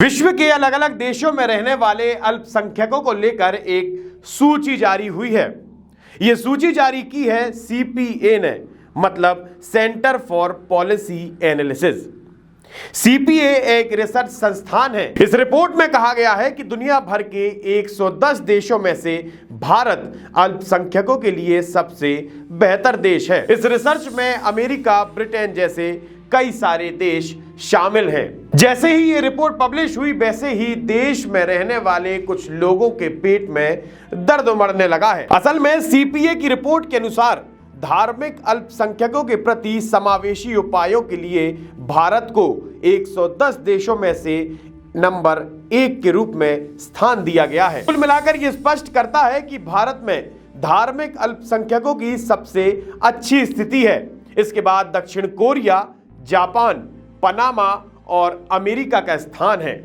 विश्व के अलग अलग देशों में रहने वाले अल्पसंख्यकों को लेकर एक सूची जारी हुई है। यह सूची जारी की है सीपीए ने, मतलब centre for policy analysis. CPA एक रिसर्च संस्थान है। इस रिपोर्ट में कहा गया है कि दुनिया भर के 110 देशों में से भारत अल्पसंख्यकों के लिए सबसे बेहतर देश है। इस रिसर्च में अमेरिका, ब्रिटेन जैसे कई सारे देश शामिल हैं। जैसे ही ये रिपोर्ट पब्लिश हुई, वैसे ही देश में रहने वाले कुछ लोगों के पेट में दर्द उमड़ने लगा है। असल में सीपीए की रिपोर्ट के अनुसार धार्मिक अल्पसंख्यकों के प्रति समावेशी उपायों के लिए भारत को 110 देशों में से नंबर 1 के रूप में स्थान दिया गया है। कुल मिलाकर यह स्पष्ट करता है कि भारत में धार्मिक अल्पसंख्यकों की सबसे अच्छी स्थिति है। इसके बाद दक्षिण कोरिया, जापान, पनामा और अमेरिका का स्थान है।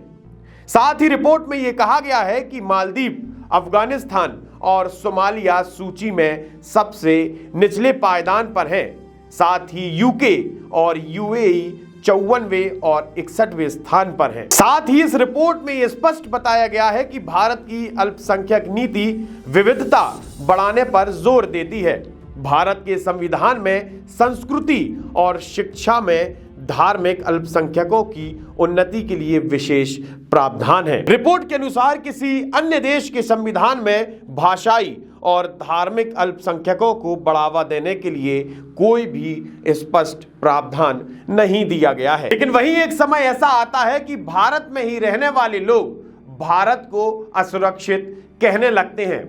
साथ ही रिपोर्ट में यह कहा गया है कि मालदीव, अफगानिस्तान और सोमालिया सूची में सबसे निचले पायदान पर हैं। साथ ही यूके और यूएई 54वें और 61वें स्थान पर हैं। साथ ही इस रिपोर्ट में यह स्पष्ट बताया गया है कि भारत की अल्पसंख्यक नीति विविधता बढ़ाने पर जोर देती है। भारत के संविधान में संस्कृति और शिक्षा में धार्मिक अल्पसंख्यकों की उन्नति के लिए विशेष प्रावधान है। रिपोर्ट के अनुसार किसी अन्य देश के संविधान में भाषाई और धार्मिक अल्पसंख्यकों को बढ़ावा देने के लिए कोई भी स्पष्ट प्रावधान नहीं दिया गया है। लेकिन वहीं एक समय ऐसा आता है कि भारत में ही रहने वाले लोग भारत को असुरक्षित कहने लगते हैं।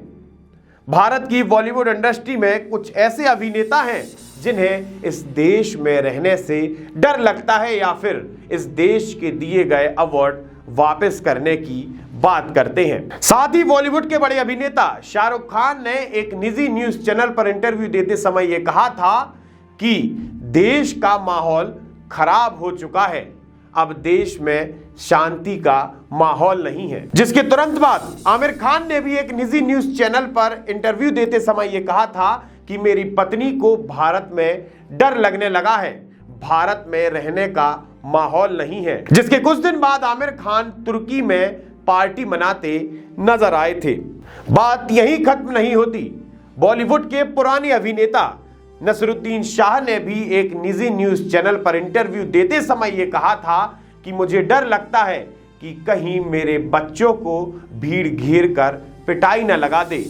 भारत की बॉलीवुड इंडस्ट्री में कुछ ऐसे अभिनेता हैं जिन्हें इस देश में रहने से डर लगता है या फिर इस देश के दिए गए अवार्ड वापस करने की बात करते हैं। साथ ही बॉलीवुड के बड़े अभिनेता शाहरुख खान ने एक निजी न्यूज चैनल पर इंटरव्यू देते समय यह कहा था कि देश का माहौल खराब हो चुका है, अब देश में शांति का माहौल नहीं है। जिसके तुरंत बाद आमिर खान ने भी एक निजी न्यूज चैनल पर इंटरव्यू देते समय यह कहा था कि मेरी पत्नी को भारत में डर लगने लगा है, भारत में रहने का माहौल नहीं है। जिसके कुछ दिन बाद आमिर खान तुर्की में पार्टी मनाते नजर आए थे। बात यहीं खत्म नहीं होती। बॉलीवुड के पुराने अभिनेता नसरुद्दीन शाह ने भी एक निजी न्यूज चैनल पर इंटरव्यू देते समय यह कहा था कि मुझे डर लगता है कि कहीं मेरे बच्चों को भीड़ घेर कर पिटाई न लगा दे।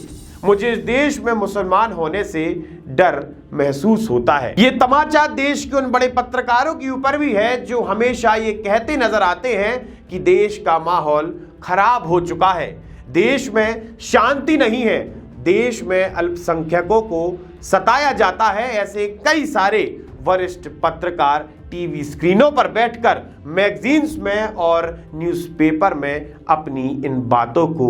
मुझे इस देश में मुसलमान होने से डर महसूस होता है। ये तमाचा देश के उन बड़े पत्रकारों के ऊपर भी है जो हमेशा ये कहते नजर आते हैं कि देश का माहौल खराब हो चुका है, देश में शांति नहीं है, देश में अल्पसंख्यकों को सताया जाता है। ऐसे कई सारे वरिष्ठ पत्रकार टीवी स्क्रीनों पर बैठकर मैगजीन्स में और न्यूज़पेपर में अपनी इन बातों को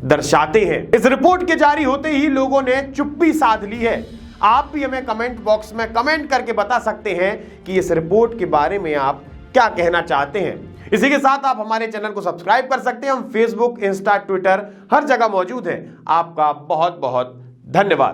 दर्शाते हैं। इस रिपोर्ट के जारी होते ही लोगों ने चुप्पी साध ली है। आप भी हमें कमेंट बॉक्स में कमेंट करके बता सकते हैं कि इस रिपोर्ट के बारे में आप क्या कहना चाहते हैं। इसी के साथ आप हमारे चैनल को सब्सक्राइब कर सकते हैं। हम फेसबुक, इंस्टा, ट्विटर हर जगह मौजूद हैं। आपका बहुत बहुत धन्यवाद।